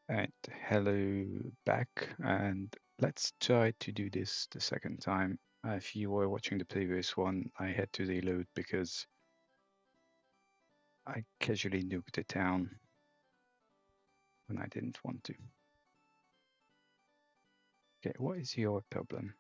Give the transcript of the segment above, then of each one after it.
And hello back, and let's try to do this the second time. If you were watching the previous one, I had to reload because I casually nuked the town when I didn't want to. Okay, what is your problem?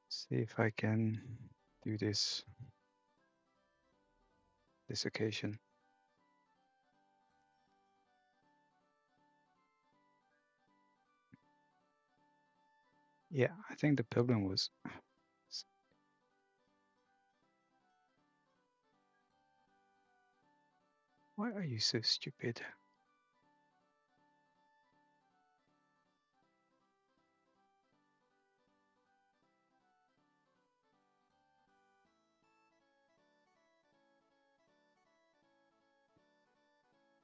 See if I can do this occasion. Yeah, I think the problem was. Why are you so stupid?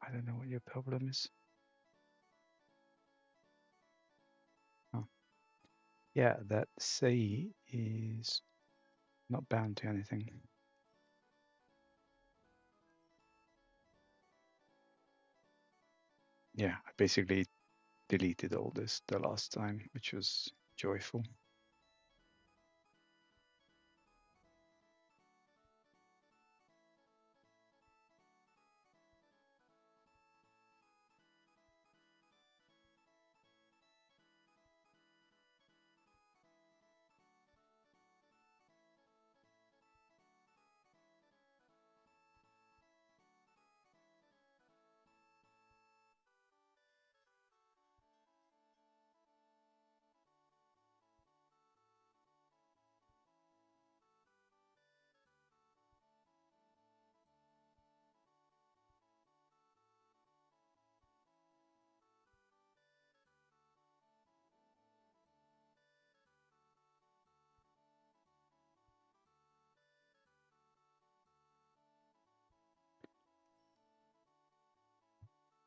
I don't know what your problem is. Oh. Yeah, that say is not bound to anything. Yeah, I basically deleted all this the last time, which was joyful.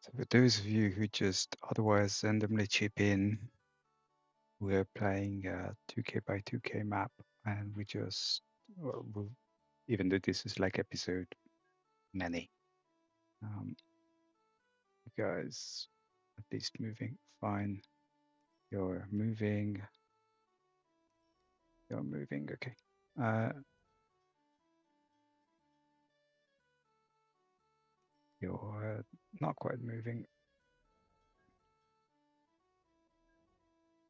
So for those of you who just otherwise randomly chip in, we're playing a 2K by 2K map, and we just, well, even though this is like episode many, um, you guys at least moving fine. You're moving. You're moving. Okay. Uh, you're not quite moving.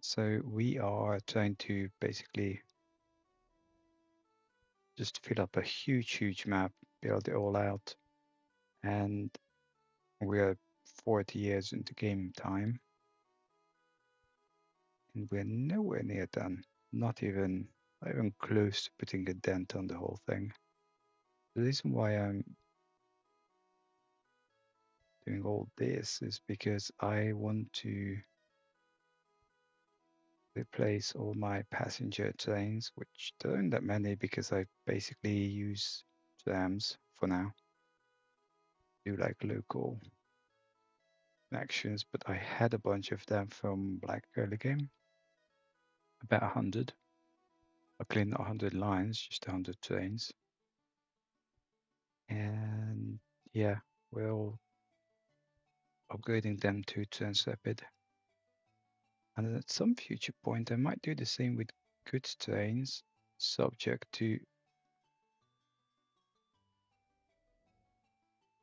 So we are trying to basically just fill up a huge map, build it all out, and we're 40 years into game time, and we're nowhere near done. Not even close to putting a dent on the whole thing. The reason why I'm doing all this is because I want to replace all my passenger trains, which there aren't that many because I basically use trams for now. Do like local actions, but I had a bunch of them from like early game, about 100. I cleaned 100 lines, just 100 trains. And yeah, we're upgrading them to Transrapid. And at some future point, I might do the same with goods trains, subject to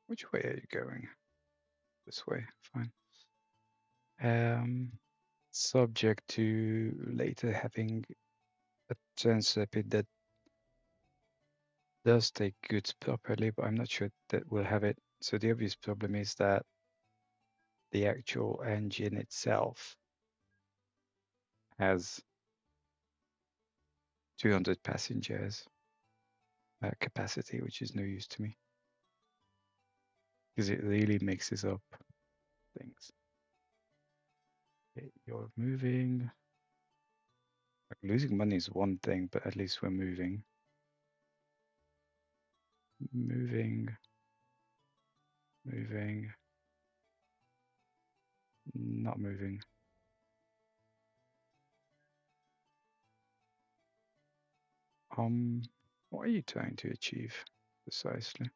which way are you going? This way, fine. Um, Subject to later having a Transrapid that does take goods properly, but I'm not sure that we'll have it. So the obvious problem is that the actual engine itself has 200 passengers capacity, which is no use to me because it really mixes up things. Okay, you're moving. Like losing money is one thing, but at least we're moving. moving, moving, not moving. What are you trying to achieve precisely?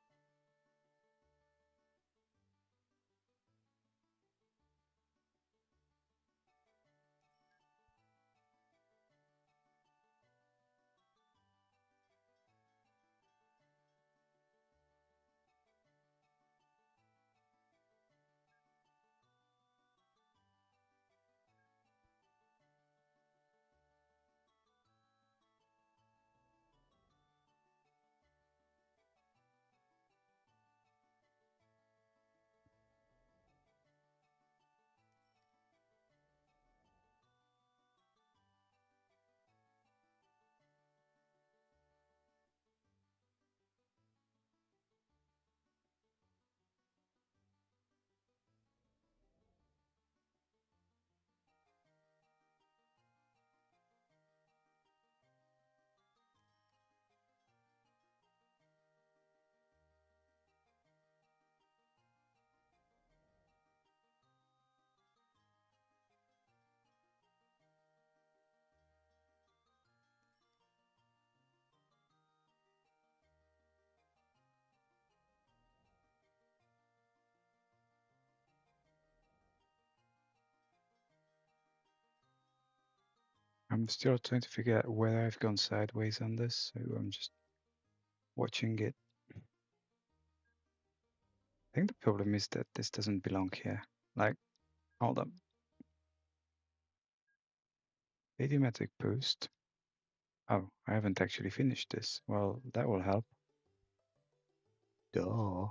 I'm still trying to figure out where I've gone sideways on this, so I'm just watching it. I think the problem is that this doesn't belong here. Like, hold up. Idiomatic post. Oh, I haven't actually finished this. Well, that will help. Duh.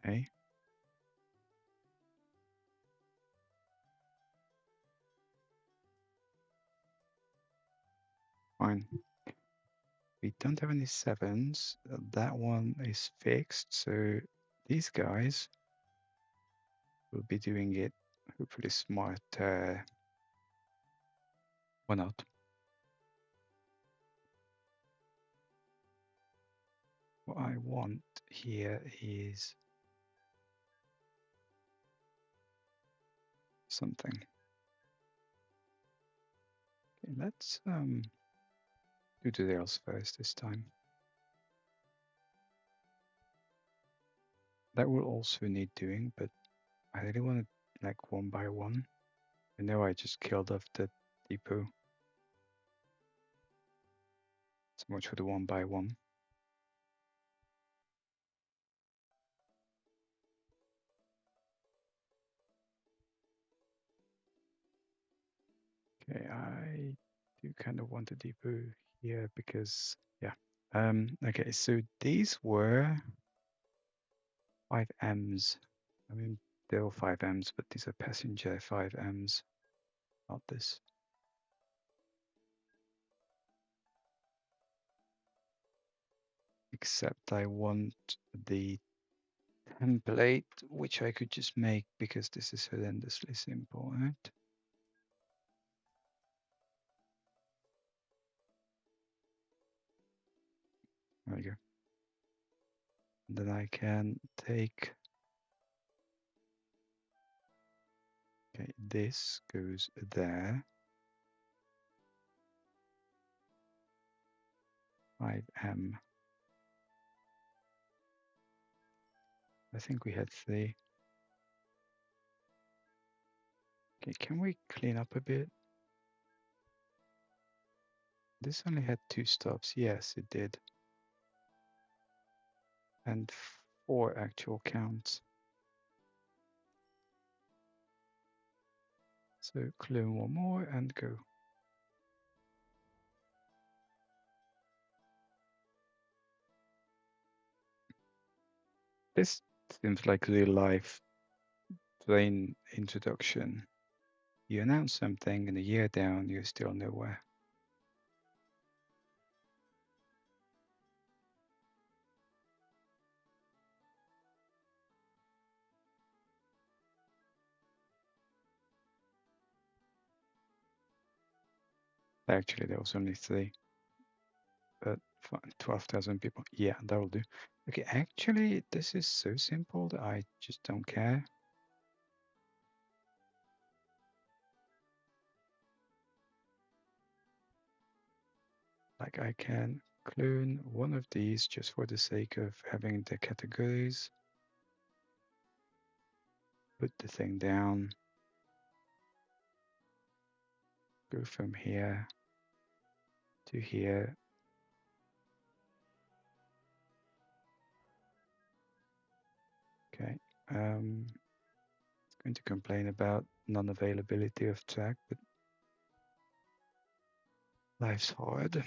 Okay. Fine. We don't have any sevens. That one is fixed, so these guys will be doing it hopefully smart. Why not? What I want here is something. Okay, let's do the rails first this time. That will also need doing, but I really want it like one by one. I know I just killed off the depot. So much for the one by one. Okay, I do kind of want a depot here because, yeah. Okay, so these were 5Ms. I mean, they're all 5Ms, but these are passenger 5Ms, not this. Except I want the template, which I could just make because this is horrendously simple, right? There we go. And then I can take, okay, this goes there. 5M. I think we had 3. Okay, can we clean up a bit? This only had 2 stops. Yes, it did. And 4 actual counts. So clone one more and go. This seems like real life plain introduction. You announce something and a year down, you're still nowhere. Actually, there was only 3, but 12,000 people. Yeah, that'll do. Okay, actually, this is so simple that I just don't care. Like I can clone one of these just for the sake of having the categories. Put the thing down. Go from here to here. Okay. It's going to complain about non-availability of track, but life's hard.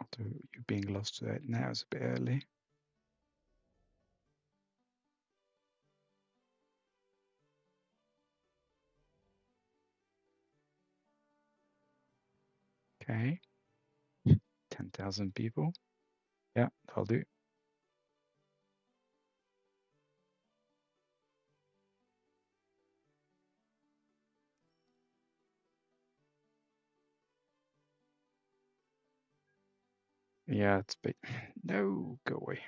Although you being lost right now is a bit early. Okay. 10,000 people. Yeah, that'll do. Yeah, it's big. No, go away.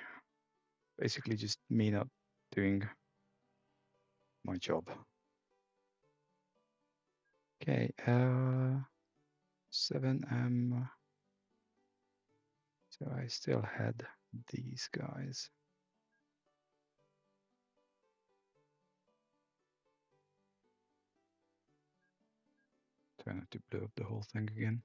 Basically just me not doing my job. Okay, 7M. So I still had these guys. Try not to blow up the whole thing again.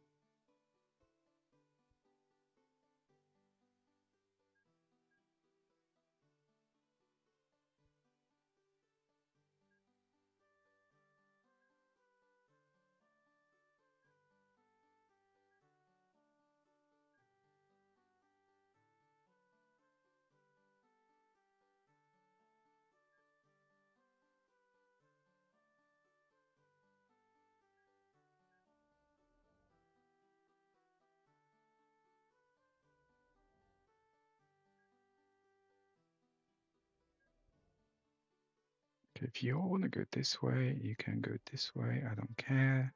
Okay, if you all want to go this way, you can go this way. I don't care.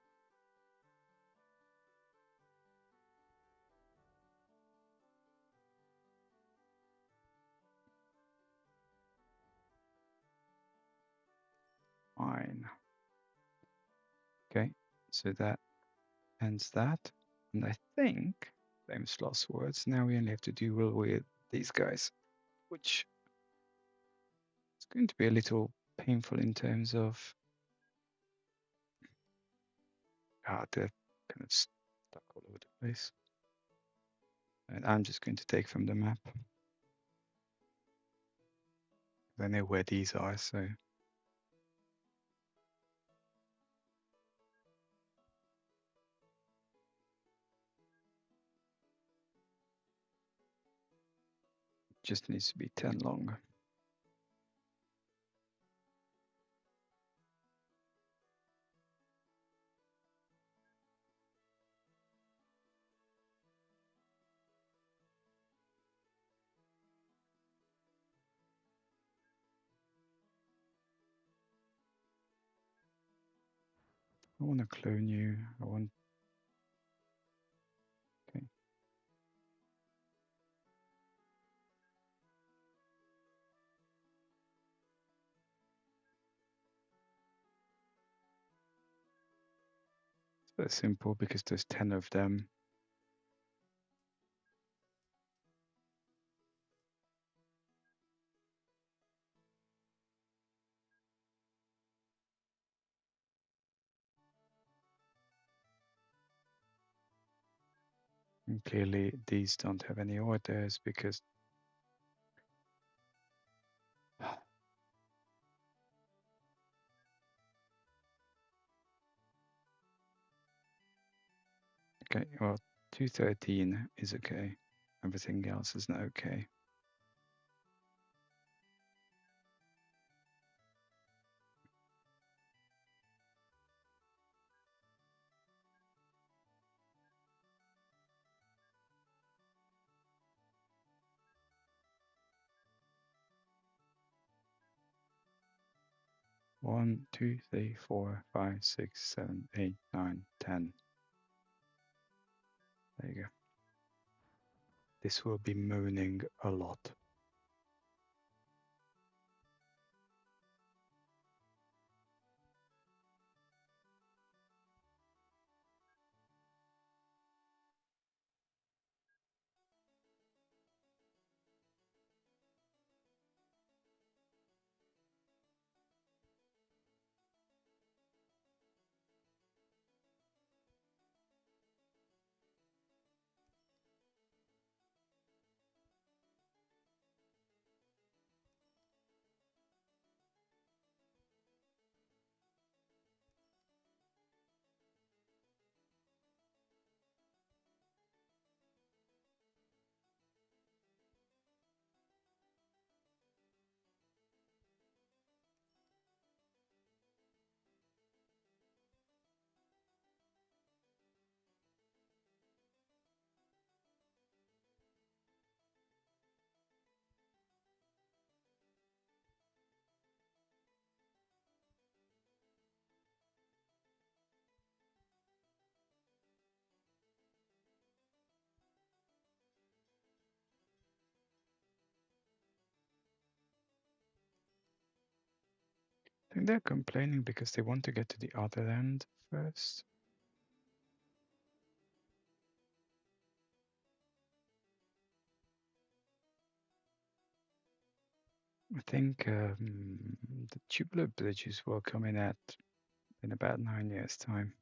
Fine. Okay, so that ends that. And I think, famous last words, now we only have to deal with these guys, which is going to be a little painful in terms of they're kind of stuck all over the place. And I'm just going to take from the map. I know where these are, so just needs to be 10 long. I want to clone you. I want. Okay. It's very simple because there's 10 of them. And clearly these don't have any orders because okay, well 213 is okay. Everything else is not okay. One, two, three, four, five, six, 7, 8, 9, 10. There you go. This will be moaning a lot. I think they're complaining because they want to get to the other end first. I think the tubular bridges will come in about 9 years' time.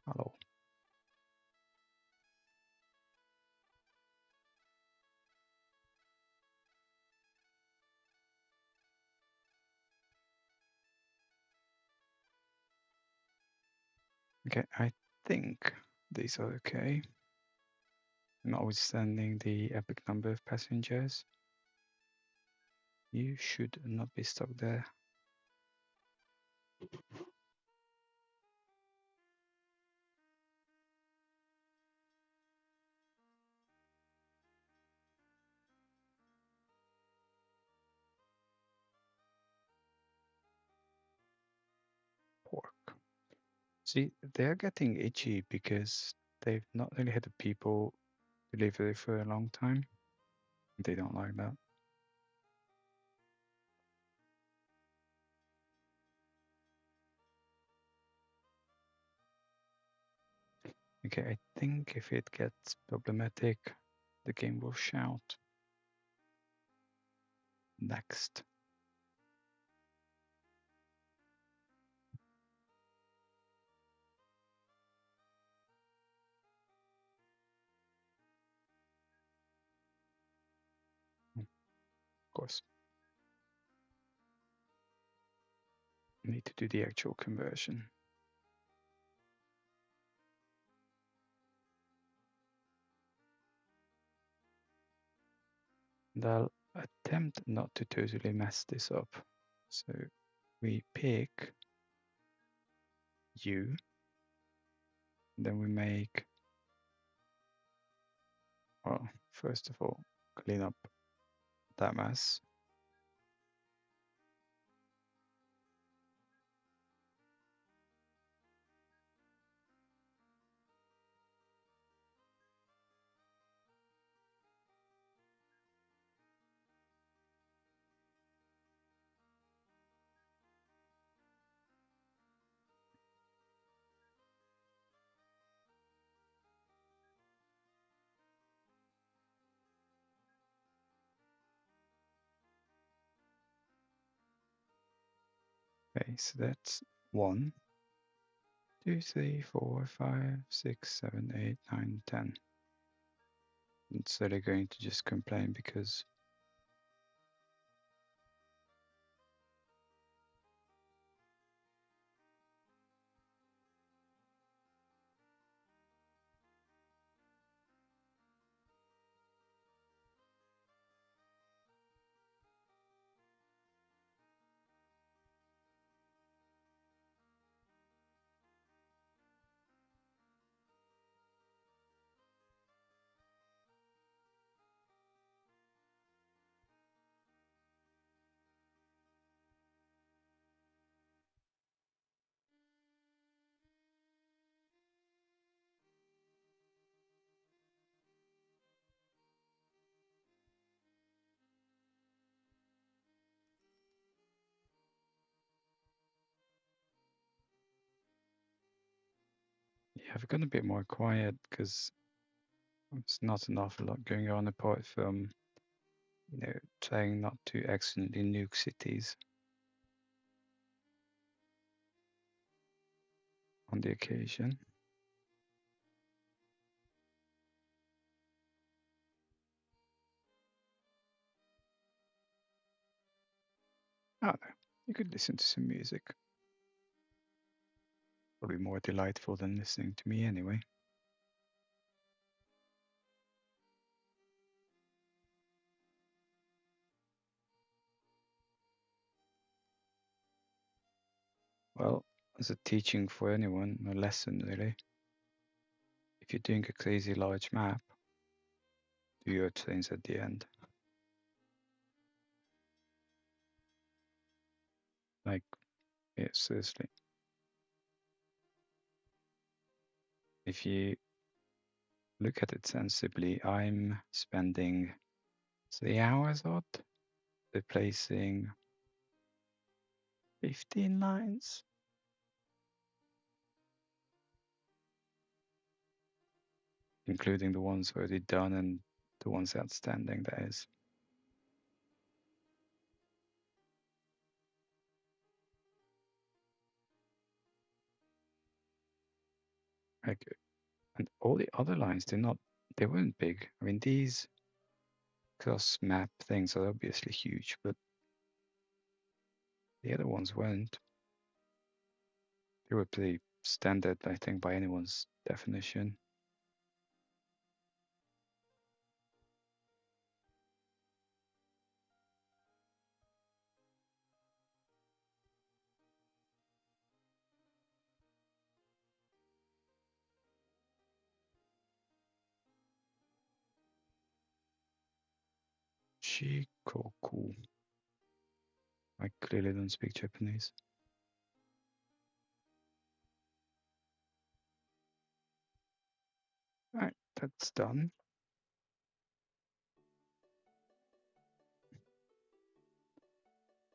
Hello. Okay, I think these are okay. Notwithstanding the epic number of passengers, you should not be stuck there. Pork. See, they're getting itchy because they've not really had the people delivery for a long time. They don't like that. Okay, I think if it gets problematic, the game will shout. Next. Of course. Need to do the actual conversion. And I'll attempt not to totally mess this up. So we pick U, then we make, well, first of all, clean up that mess. Okay, so that's 1, 2, 3, 4, 5, 6, 7, 8, 9, 10. And so they're going to just complain because yeah, I've gone a bit more quiet because there's not an awful lot going on apart from, trying not to accidentally nuke cities on the occasion. Oh no, you could listen to some music. Probably more delightful than listening to me anyway. Well, as a teaching for anyone, a lesson really. If you're doing a crazy large map, do your trains at the end. Like, yeah, seriously. If you look at it sensibly, I'm spending 3 hours odd replacing 15 lines, including the ones already done and the ones outstanding, that is. Like, and all the other lines, they weren't big. I mean, these cross map things are obviously huge, but the other ones weren't. They were pretty standard, I think, by anyone's definition. Shikoku. I clearly don't speak Japanese. Alright, that's done.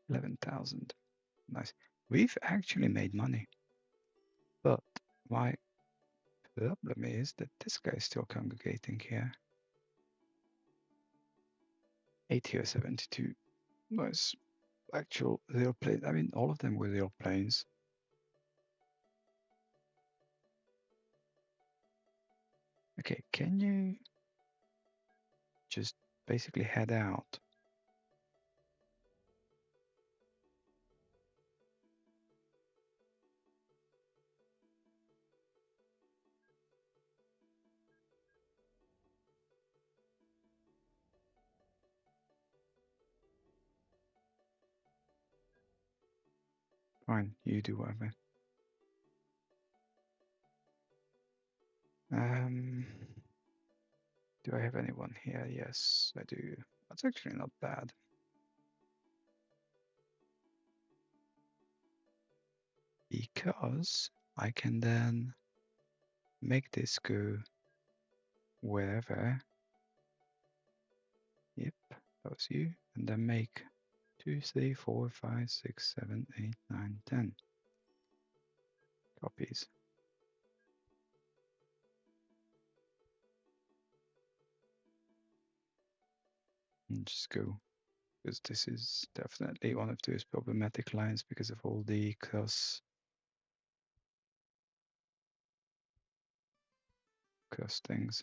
11,000. Nice. We've actually made money. But my problem is that this guy is still congregating here. 80 or 72 was actual real planes. I mean, all of them were real planes. Okay, can you just basically head out? Fine, you do whatever. Do I have anyone here? Yes, I do. That's actually not bad. Because I can then make this go wherever. Yep, that was you. And then make 2, 3, 4, 5, 6, 7, 8, 9, 10 copies. And just go, because this is definitely one of those problematic lines because of all the cross things.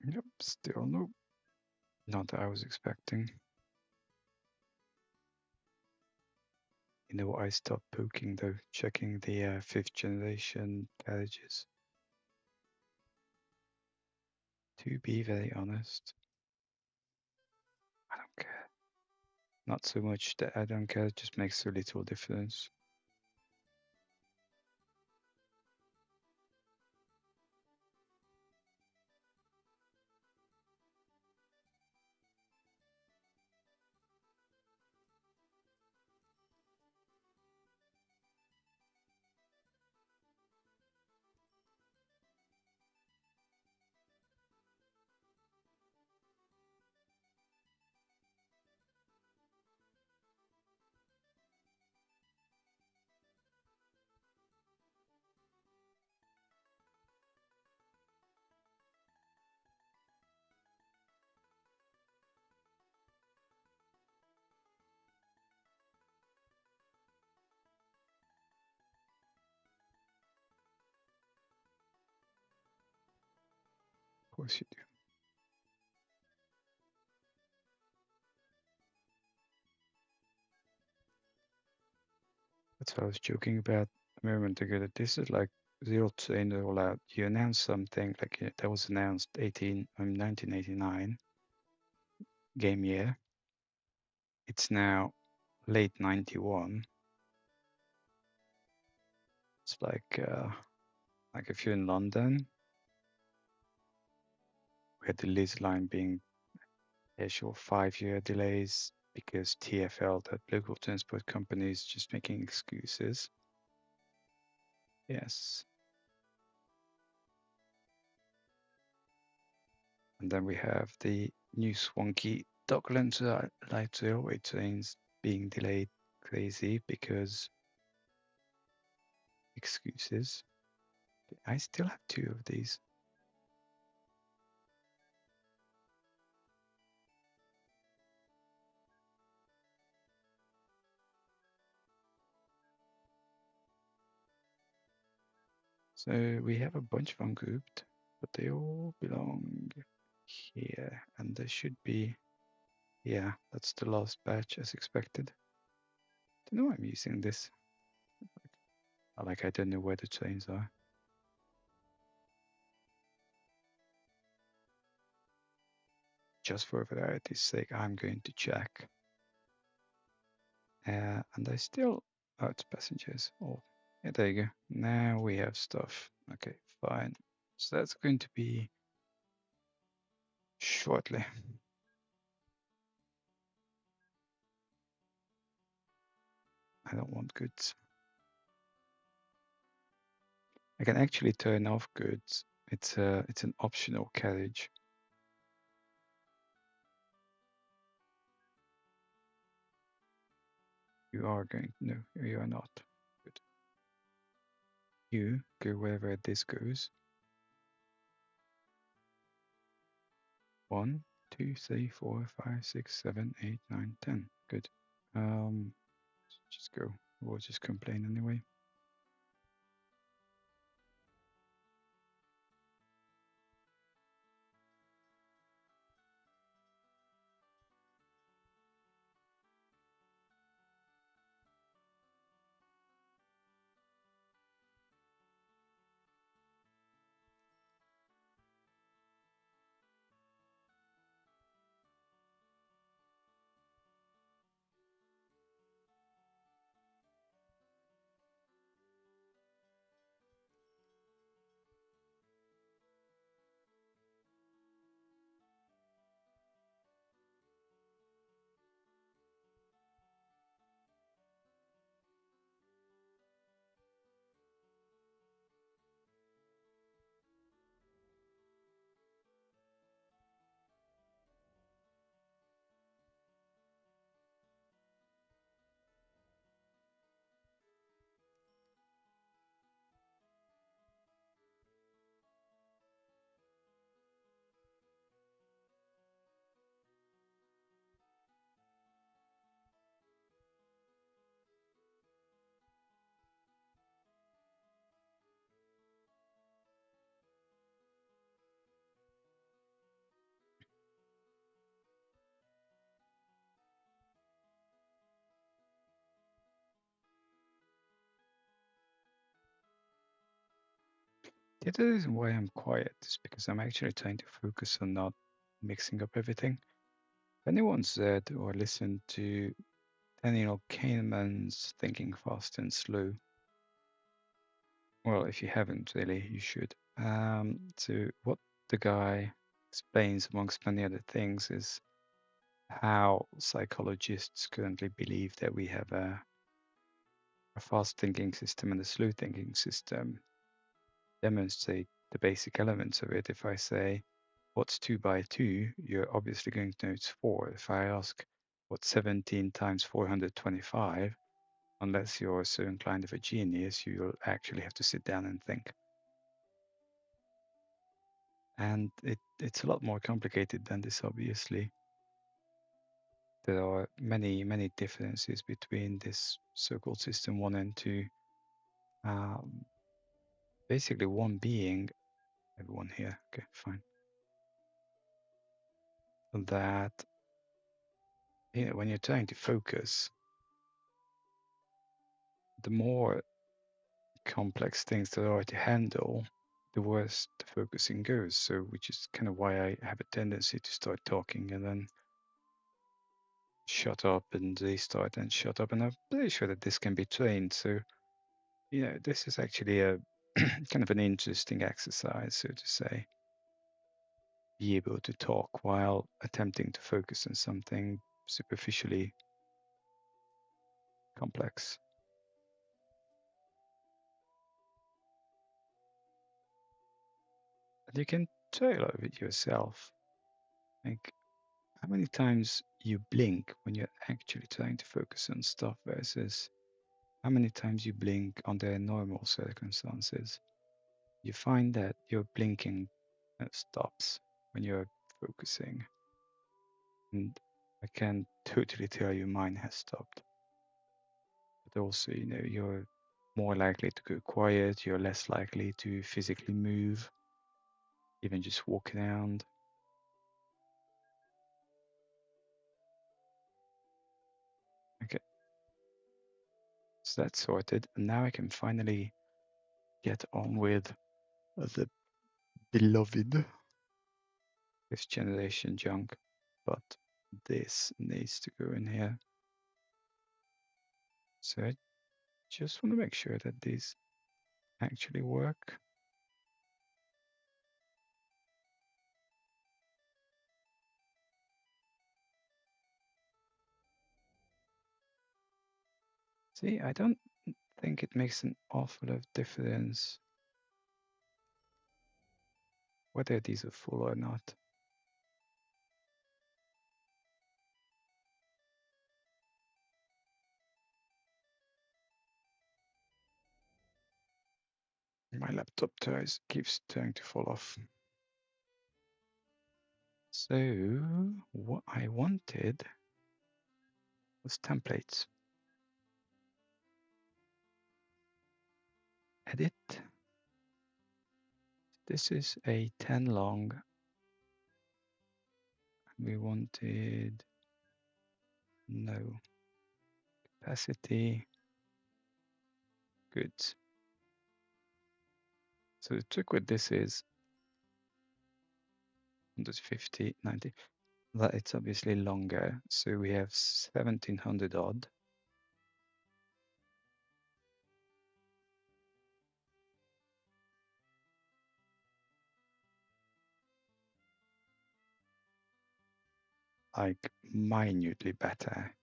Yep, still no. Not that I was expecting. You know, I stopped poking though, checking the 5th generation carriages. To be very honest, I don't care. Not so much that I don't care, it just makes a little difference. Of course you do. That's what I was joking about a moment ago, that this is like zero train rollout. You announce something like that was announced 1989 game year. It's now late 91. It's like if you're in London, we had the Liz line being short 5-year delays because TfL, that local transport company, is just making excuses. Yes. And then we have the new swanky Docklands light railway trains being delayed crazy because excuses. I still have 2 of these. So we have a bunch of ungrouped, but they all belong here. And there should be, yeah, that's the last batch as expected. Don't know why I'm using this. Like I don't know where the trains are. Just for variety's sake, I'm going to check. And I still, oh, it's passengers. Oh, yeah, there you go. Now we have stuff. Okay, fine. So that's going to be shortly. I don't want goods. I can actually turn off goods. It's an optional carriage. You are going, no, you are not. Good. You go wherever this goes. 1, 2, 3, 4, 5, 6, 7, 8, 9, 10. Good. Just go. We'll just complain anyway. The other reason why I'm quiet is because I'm actually trying to focus on not mixing up everything. If anyone said or listened to Daniel Kahneman's Thinking Fast and Slow, well, if you haven't really, you should. So what the guy explains, amongst many other things, is how psychologists currently believe that we have a fast thinking system and a slow thinking system. Demonstrate the basic elements of it. If I say, what's 2 by 2, you're obviously going to know it's 4. If I ask, what's 17 times 425, unless you're so inclined of a genius, you'll actually have to sit down and think. And it's a lot more complicated than this, obviously. There are many, many differences between this so-called system 1 and 2. Basically, one being, everyone here, okay, fine, that when you're trying to focus, the more complex things there are to handle, the worse the focusing goes. So, which is kind of why I have a tendency to start talking and then shut up and restart and shut up. And I'm pretty sure that this can be trained. So, this is actually a kind of an interesting exercise, so to say. Be able to talk while attempting to focus on something superficially complex. And you can try a lot of it yourself. Like how many times you blink when you're actually trying to focus on stuff versus how many times you blink under normal circumstances. You find that your blinking stops when you're focusing. And I can totally tell you mine has stopped. But also, you're more likely to go quiet, you're less likely to physically move, even just walk around. Okay. So that's sorted. And now I can finally get on with the beloved fifth generation junk, but this needs to go in here. So I just want to make sure that these actually work. See, I don't think it makes an awful lot of difference whether these are full or not. My laptop keeps trying to fall off. So what I wanted was templates. Edit. This is a 10 long. We wanted no capacity. Good. So the trick with this is 150, 90. That it's obviously longer. So we have 1700 odd. Like minutely better.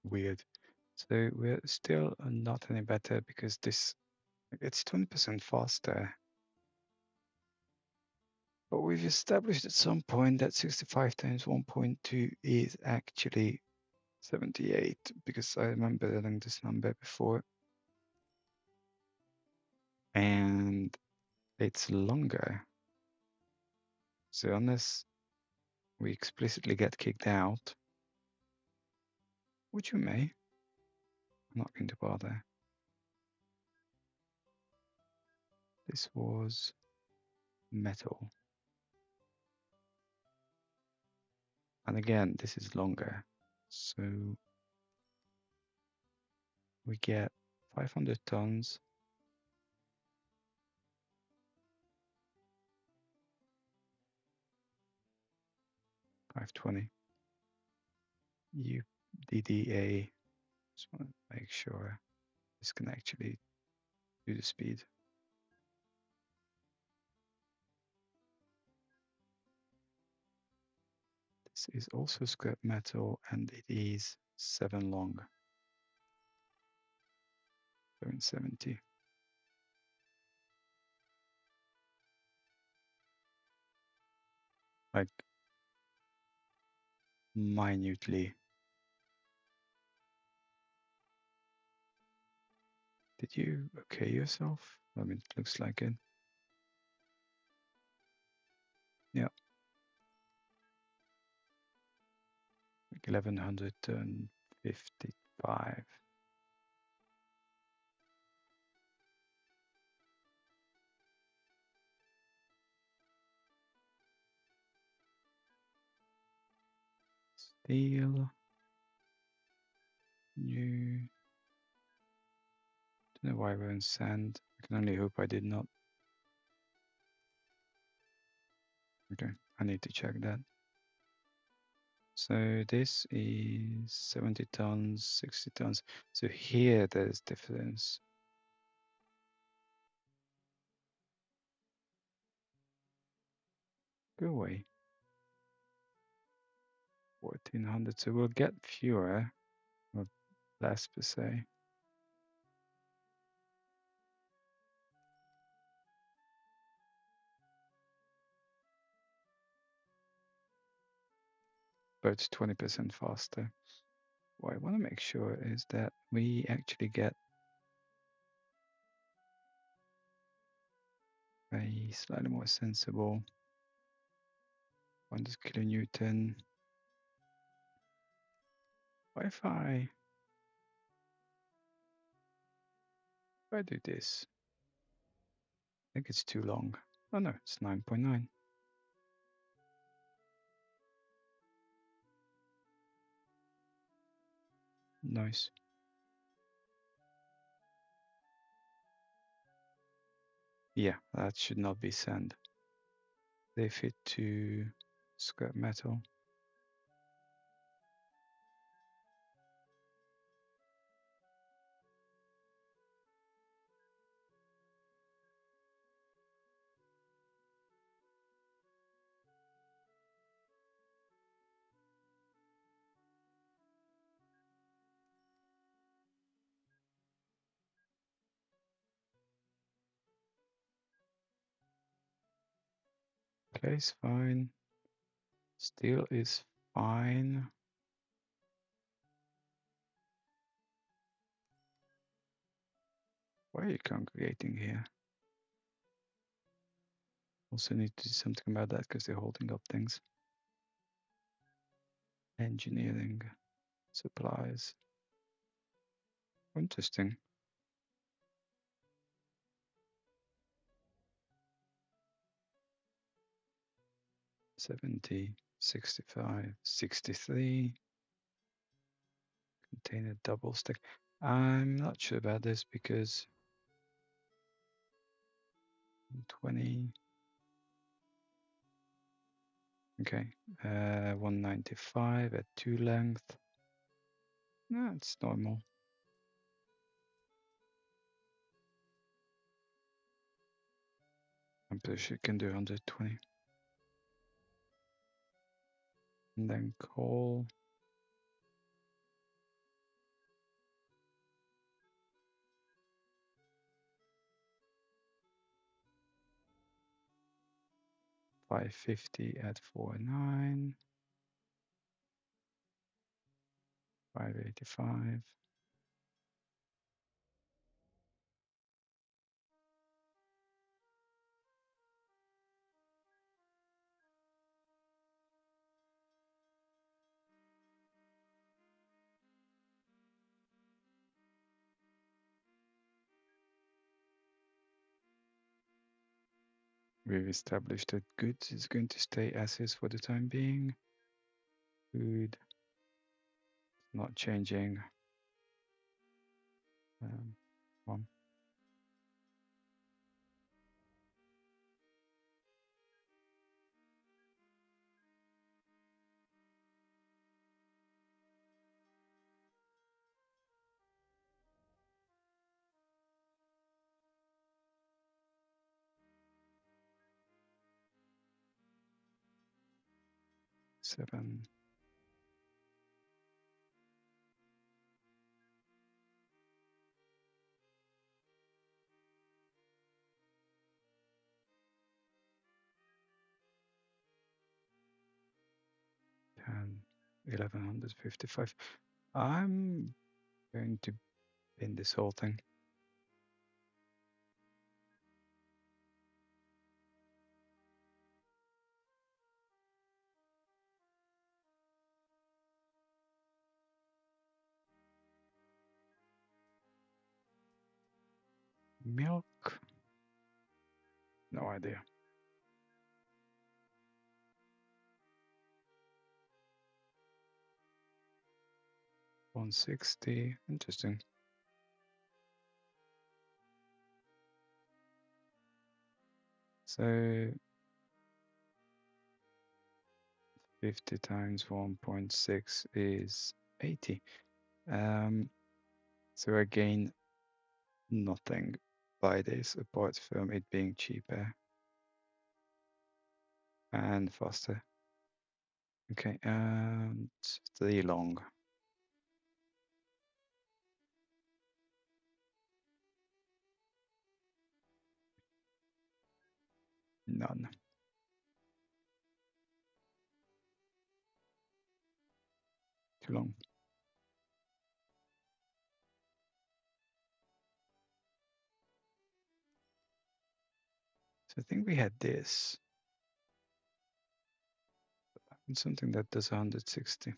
Weird. So we're still not any better because it's 20% faster. But we've established at some point that 65 times 1.2 is actually 78 because I remember learning this number before. And it's longer. So unless we explicitly get kicked out, which we may, I'm not going to bother. This was metal. And again, this is longer. So we get 500 tons. $520. UDDA. Just want to make sure this can actually do the speed. This is also scrap metal and it is 7 long. 770. Like minutely. Did you okay yourself? I mean, it looks like it. Yeah. Like 1155. Steel. New. Don't know why we're in sand. I can only hope I did not. Okay, I need to check that. So this is 70 tons, 60 tons. So here there's difference. Go away. 1400. So we'll get fewer, or less per se. But 20% faster. What I want to make sure is that we actually get a slightly more sensible 100 kilonewton. What if I If I do this, I think it's too long. Oh no, it's 9.9. Nice. Yeah, that should not be sand. They fit to scrap metal. Clay is fine. Steel is fine. Why are you congregating here? Also need to do something about that because they're holding up things. Engineering, supplies. Interesting. 70, 65, 63. Container double stack. I'm not sure about this because 20. Okay, 195 at 2 length. No, it's normal. I'm pretty sure it can do 120. And then coal. $550 at 4.9. 585. We've established that goods is going to stay as is for the time being. Food not changing. One. Seven. And 1155. I'm going to bin this whole thing. Milk? No idea. 160. Interesting. So 50 times 1.6 is 80. So I gain nothing by this apart from it being cheaper and faster. Okay, and 3 long. None. Too long. So I think we had this. And something that does 160.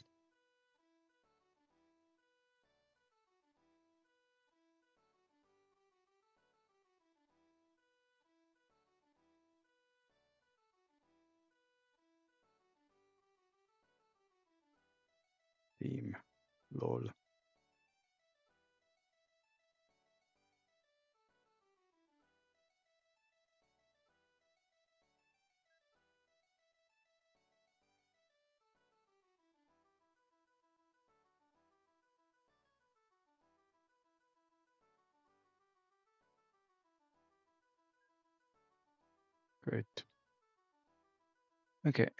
Lol. Great. Okay.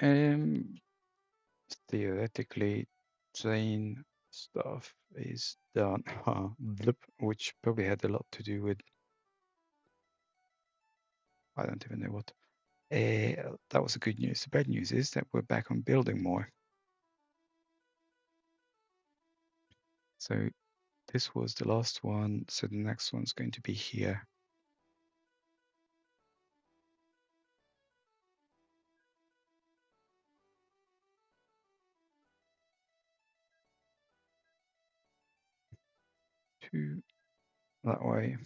Theoretically, train stuff is done. Blip, which probably had a lot to do with, I don't even know what. That was the good news. The bad news is that we're back on building more. So this was the last one. So the next one's going to be here. Two that way.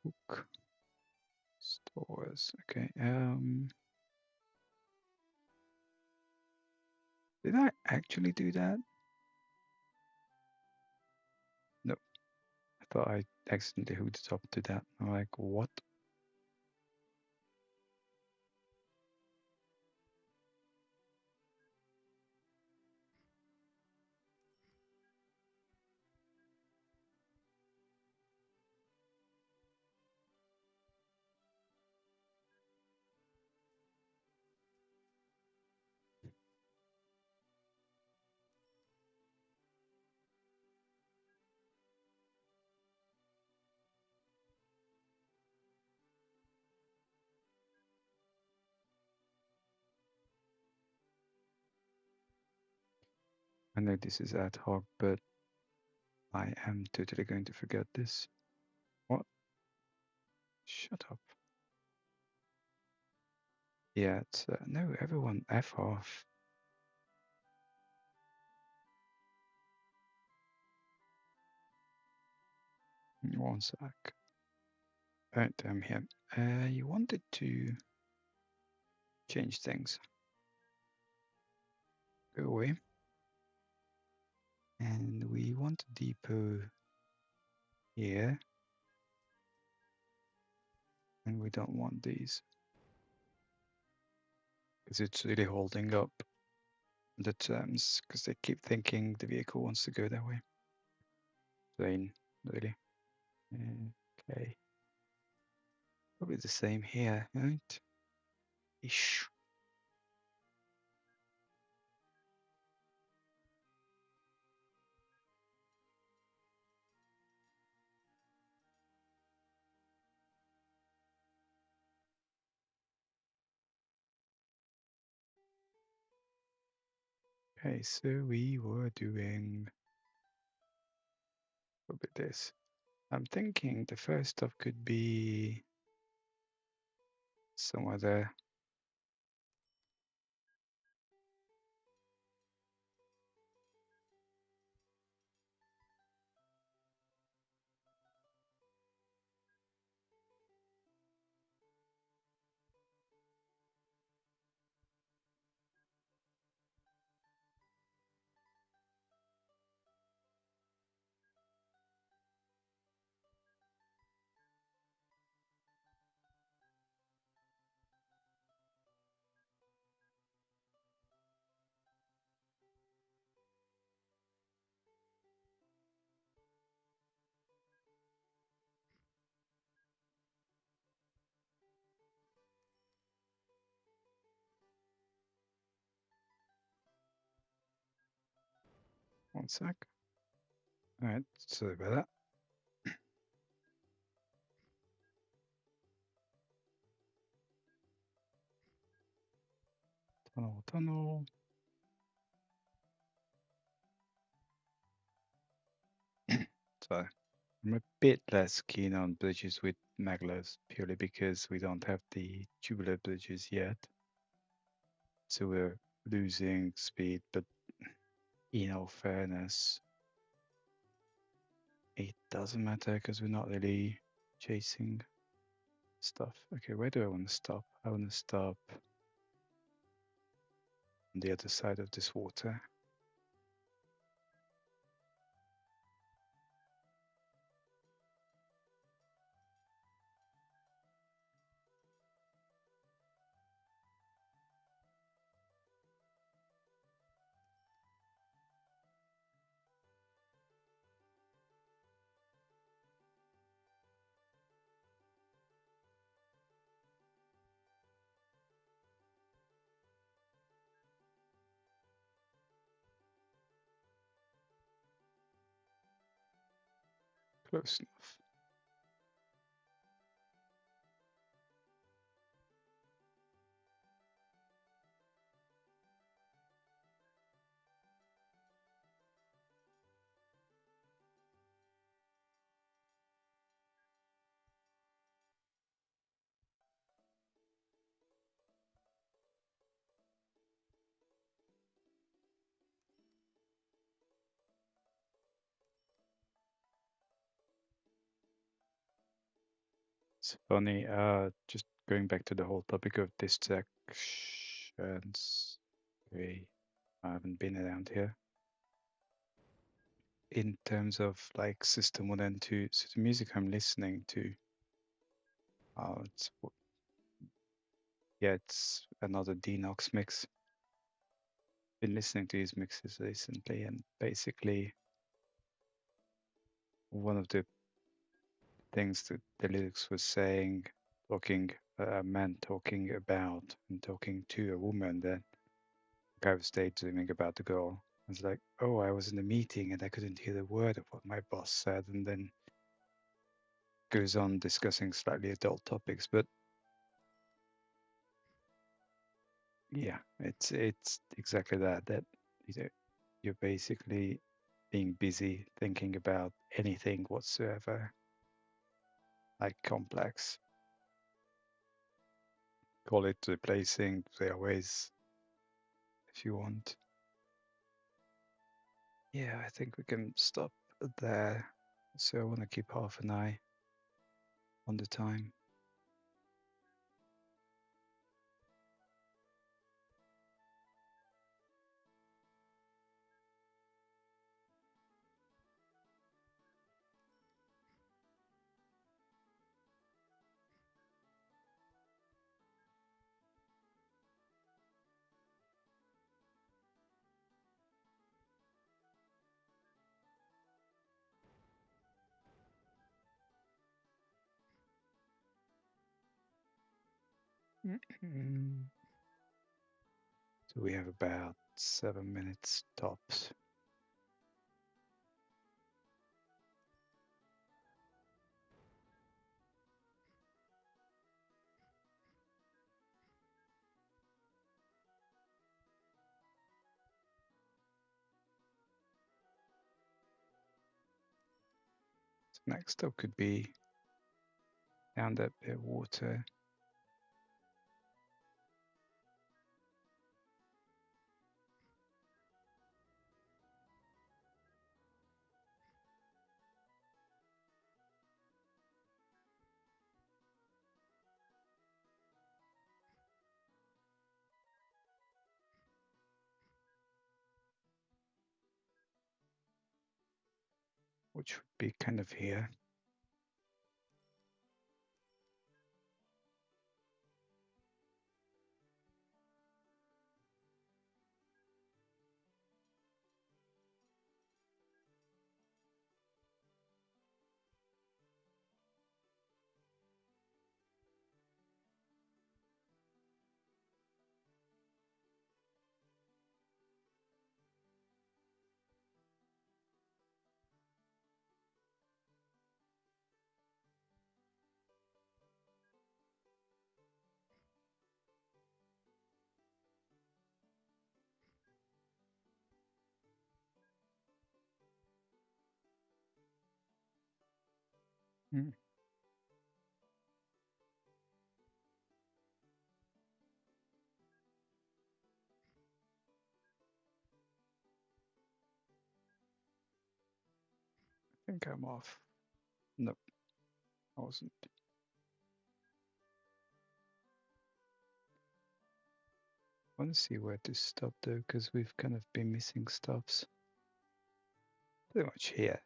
Hook stores. Okay. Did I actually do that? No. I thought I accidentally hooked it up to that. I'm like, what? I know this is ad hoc, but I am totally going to forget this. What? Shut up. Yeah, it's no, everyone F off. 1 sec. Right, I'm here. You wanted to change things. Go away. And we want a depot here. And we don't want these. Because it's really holding up the terms. Because they keep thinking the vehicle wants to go that way. Plain, really. Okay. Probably the same here, right? Ish. Okay, so we were doing probably this. I'm thinking the first stop could be somewhere there. 1 sec. All right, sorry about that. Tunnel. So I'm a bit less keen on bridges with maglers purely because we don't have the tubular bridges yet. So we're losing speed, but in all fairness, it doesn't matter because we're not really chasing stuff. Okay, where do I want to stop? I want to stop on the other side of this water. Close enough. It's funny, just going back to the whole topic of distractions. I haven't been around here. In terms of like System 1 and 2, so the music I'm listening to, it's another Denox mix. Been listening to his mixes recently, and basically one of the things that the lyrics was saying, talking a man talking about and talking to a woman, then the guy was daydreaming about the girl. It's like, oh, I was in a meeting and I couldn't hear a word of what my boss said, and then goes on discussing slightly adult topics. But yeah, it's exactly that. That you know, you're basically being busy thinking about anything whatsoever, like complex. Call it replacing railways if you want. Yeah, I think we can stop there. So I want to keep half an eye on the time. So we have about 7 minutes tops. So next stop could be down that bit of water. Which would be kind of here. Hmm. I think I'm off. Nope, I wasn't. I want to see where to stop though, because we've kind of been missing stops. Pretty much here,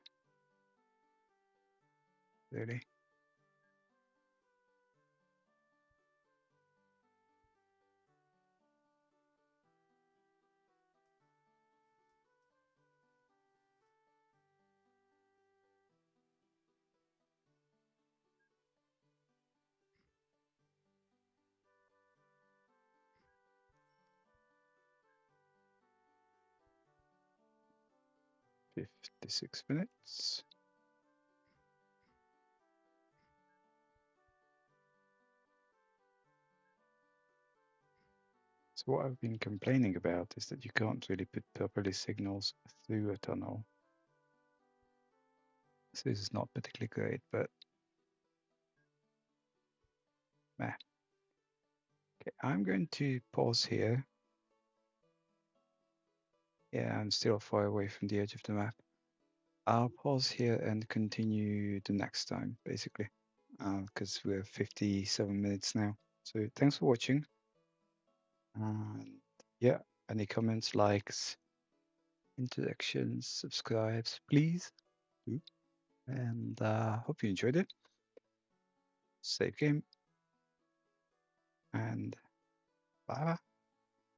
really. .56 minutes. So what I've been complaining about is that you can't really put properly signals through a tunnel. So this is not particularly great, but meh. Okay, I'm going to pause here. Yeah, I'm still far away from the edge of the map. I'll pause here and continue the next time, basically, because we're 57 minutes now. So thanks for watching. And yeah, any comments, likes, interactions, subscribes, please do. And hope you enjoyed it. Save game and bye.